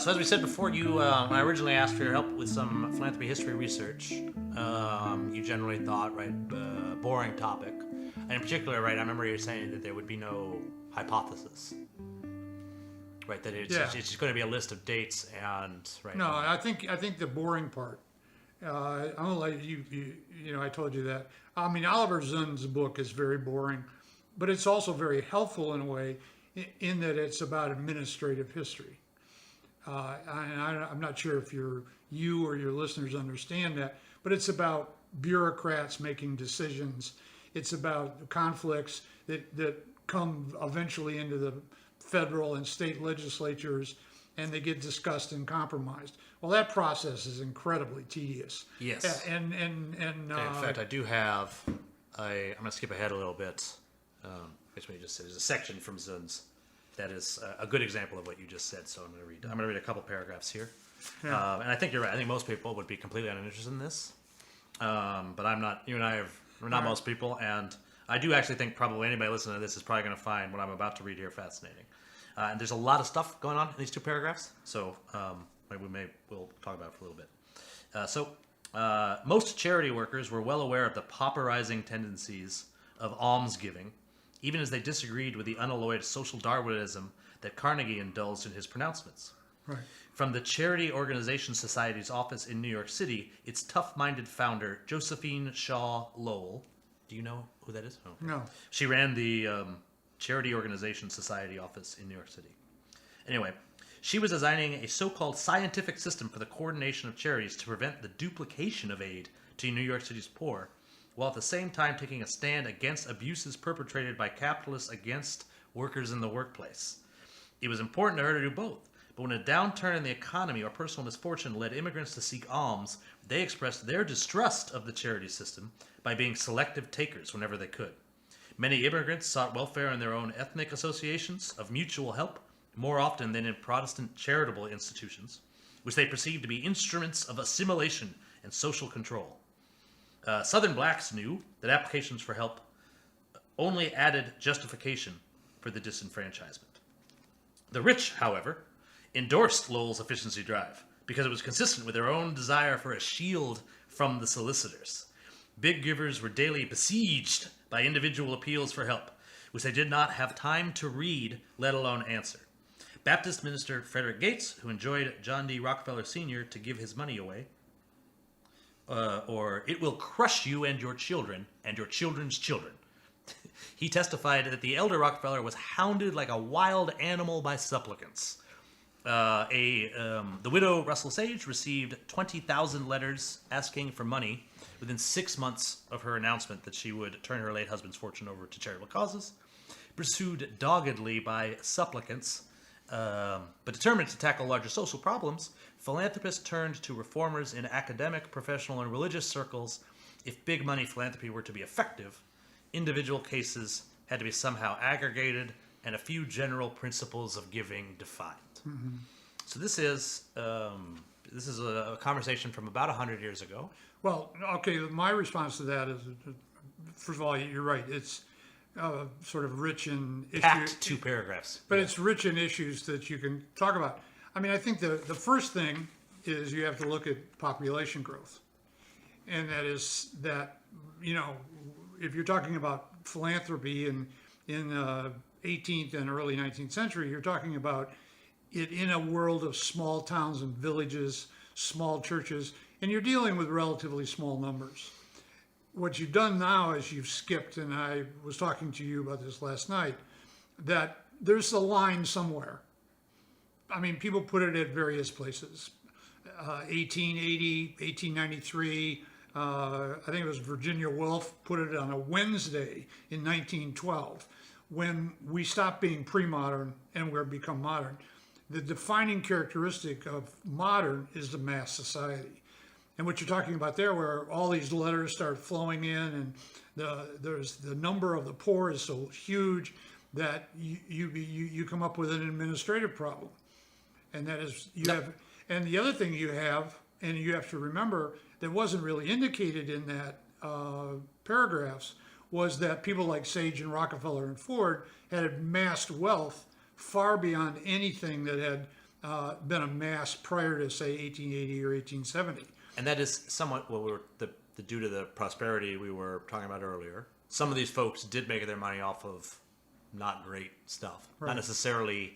So as we said before, you when I originally asked for your help with some philanthropy history research, you generally thought, right, boring topic. And in particular, right, I remember you saying that there would be no hypothesis. Right, that it's just going to be a list of dates and, right. No, I think the boring part. I'm gonna let you. I told you that. I mean, Oliver Zunn's book is very boring, but it's also very helpful in a way, in that it's about administrative history. And I'm not sure if you or your listeners understand that, but it's about bureaucrats making decisions. It's about conflicts that come eventually into the federal and state legislatures, and they get discussed and compromised. Well, that process is incredibly tedious. Yes. And in fact, I do have. I'm going to skip ahead a little bit. Which you just said, there's a section from Zunn's that is a good example of what you just said. So I'm going to read a couple paragraphs here. Yeah. And I think you're right. I think most people would be completely uninterested in this. But I'm not. You and I we're not most people, and I do actually think probably anybody listening to this is probably going to find what I'm about to read here fascinating. And there's a lot of stuff going on in these two paragraphs, so we'll talk about it for a little bit. Most charity workers were well aware of the pauperizing tendencies of almsgiving, even as they disagreed with the unalloyed social Darwinism that Carnegie indulged in his pronouncements. Right. From the Charity Organization Society's office in New York City, its tough-minded founder, Josephine Shaw Lowell. Do you know who that is? Oh, okay. No. She ran the Charity Organization Society office in New York City. Anyway, she was designing a so-called scientific system for the coordination of charities to prevent the duplication of aid to New York City's poor, while at the same time taking a stand against abuses perpetrated by capitalists against workers in the workplace. It was important to her to do both, but when a downturn in the economy or personal misfortune led immigrants to seek alms, they expressed their distrust of the charity system by being selective takers whenever they could. Many immigrants sought welfare in their own ethnic associations of mutual help, more often than in Protestant charitable institutions, which they perceived to be instruments of assimilation and social control. Southern blacks knew that applications for help only added justification for the disenfranchisement. The rich, however, endorsed Lowell's efficiency drive because it was consistent with their own desire for a shield from the solicitors. Big givers were daily besieged by individual appeals for help, which they did not have time to read, let alone answer. Baptist minister Frederick Gates, who enjoyed John D. Rockefeller Sr. to give his money away, or it will crush you and your children and your children's children. He testified that the elder Rockefeller was hounded like a wild animal by supplicants. The widow Russell Sage received 20,000 letters asking for money within 6 months of her announcement that she would turn her late husband's fortune over to charitable causes. Pursued doggedly by supplicants, but determined to tackle larger social problems, philanthropists turned to reformers in academic, professional, and religious circles. If big money philanthropy were to be effective, individual cases had to be somehow aggregated and a few general principles of giving defined. Mm-hmm. So this is a conversation from about 100 years ago. Well, okay, my response to that is, first of all, you're right. It's sort of rich in issues. Packed 2 paragraphs. But it's rich in issues that you can talk about. I mean, I think the first thing is you have to look at population growth. And that is that, if you're talking about philanthropy in the 18th and early 19th century, you're talking about it in a world of small towns and villages, small churches, and you're dealing with relatively small numbers. What you've done now is you've skipped, and I was talking to you about this last night, that there's a line somewhere. I mean, people put it at various places. 1880, 1893, I think it was Virginia Woolf put it on a Wednesday in 1912, when we stopped being pre-modern and we're become modern. The defining characteristic of modern is the mass society. And what you're talking about there, where all these letters start flowing in, and there's the number of the poor is so huge that you come up with an administrative problem, and that is have. And the other thing you have to remember that wasn't really indicated in that paragraphs was that people like Sage and Rockefeller and Ford had amassed wealth far beyond anything that had been amassed prior to, say, 1880 or 1870. And that is somewhat what due to the prosperity we were talking about earlier. Some of these folks did make their money off of not great stuff, Right. not necessarily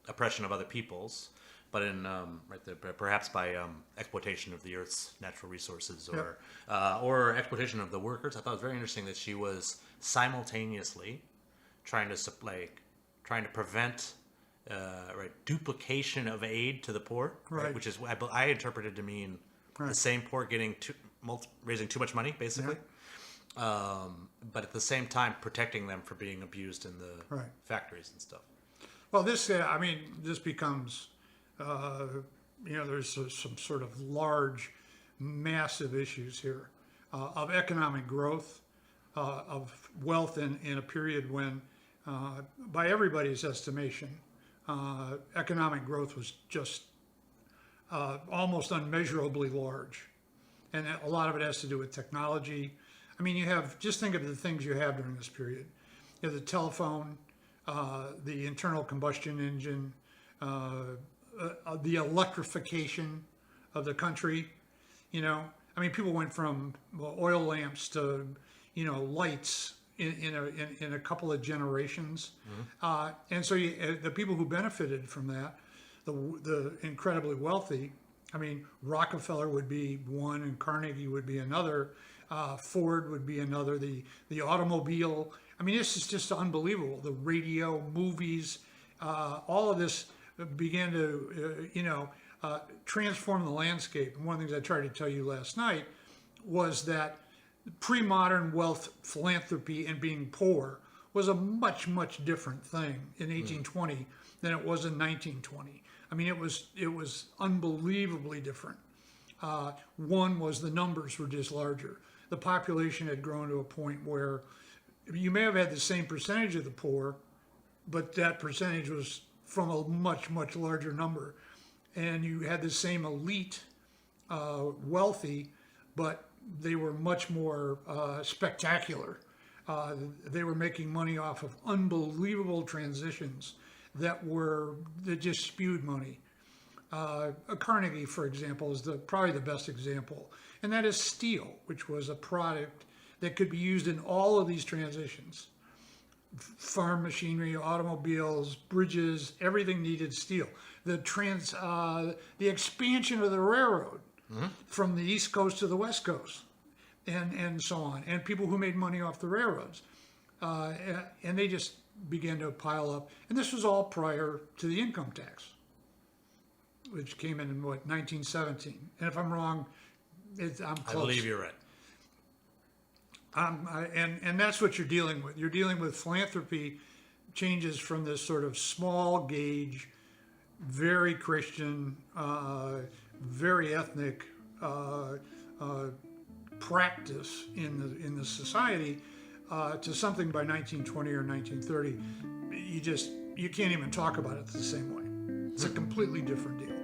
oppression of other peoples, but in perhaps by exploitation of the Earth's natural resources, or exploitation of the workers. I thought it was very interesting that she was simultaneously trying to prevent duplication of aid to the poor, Right. which is I interpreted to mean the same poor getting raising too much money, basically. But at the same time protecting them from being abused in the factories and stuff. Well, this becomes, there's some sort of large, massive issues here of economic growth, of wealth in a period when, by everybody's estimation, economic growth was just almost unmeasurably large. And a lot of it has to do with technology. I mean, just think of the things you have during this period. You have the telephone, the internal combustion engine, the electrification of the country. I mean, people went from oil lamps to, lights in a couple of generations. And so the people who benefited from that, the incredibly wealthy, I mean, Rockefeller would be one and Carnegie would be another. Ford would be another. The automobile. I mean, this is just unbelievable. The radio, movies, all of this began to, transform the landscape. And one of the things I tried to tell you last night was that pre-modern wealth, philanthropy, and being poor was a much, much different thing in 1820 than it was in 1920. I mean, it was unbelievably different. One was the numbers were just larger. The population had grown to a point where you may have had the same percentage of the poor, but that percentage was from a much, much larger number. And you had the same elite, wealthy, but they were much more spectacular. They were making money off of unbelievable transitions that just spewed money. Carnegie, for example, is probably the best example, and that is steel, which was a product that could be used in all of these transitions. Farm machinery, automobiles, bridges, everything needed steel. The expansion of the railroad from the East Coast to the West Coast, and so on, and people who made money off the railroads, and they just began to pile up. And this was all prior to the income tax, which came in 1917. And if I'm wrong, I'm close. I believe you're right. And that's what you're dealing with. You're dealing with philanthropy changes from this sort of small gauge, very Christian, very ethnic practice in the society to something by 1920 or 1930. You can't even talk about it the same way. It's a completely different deal.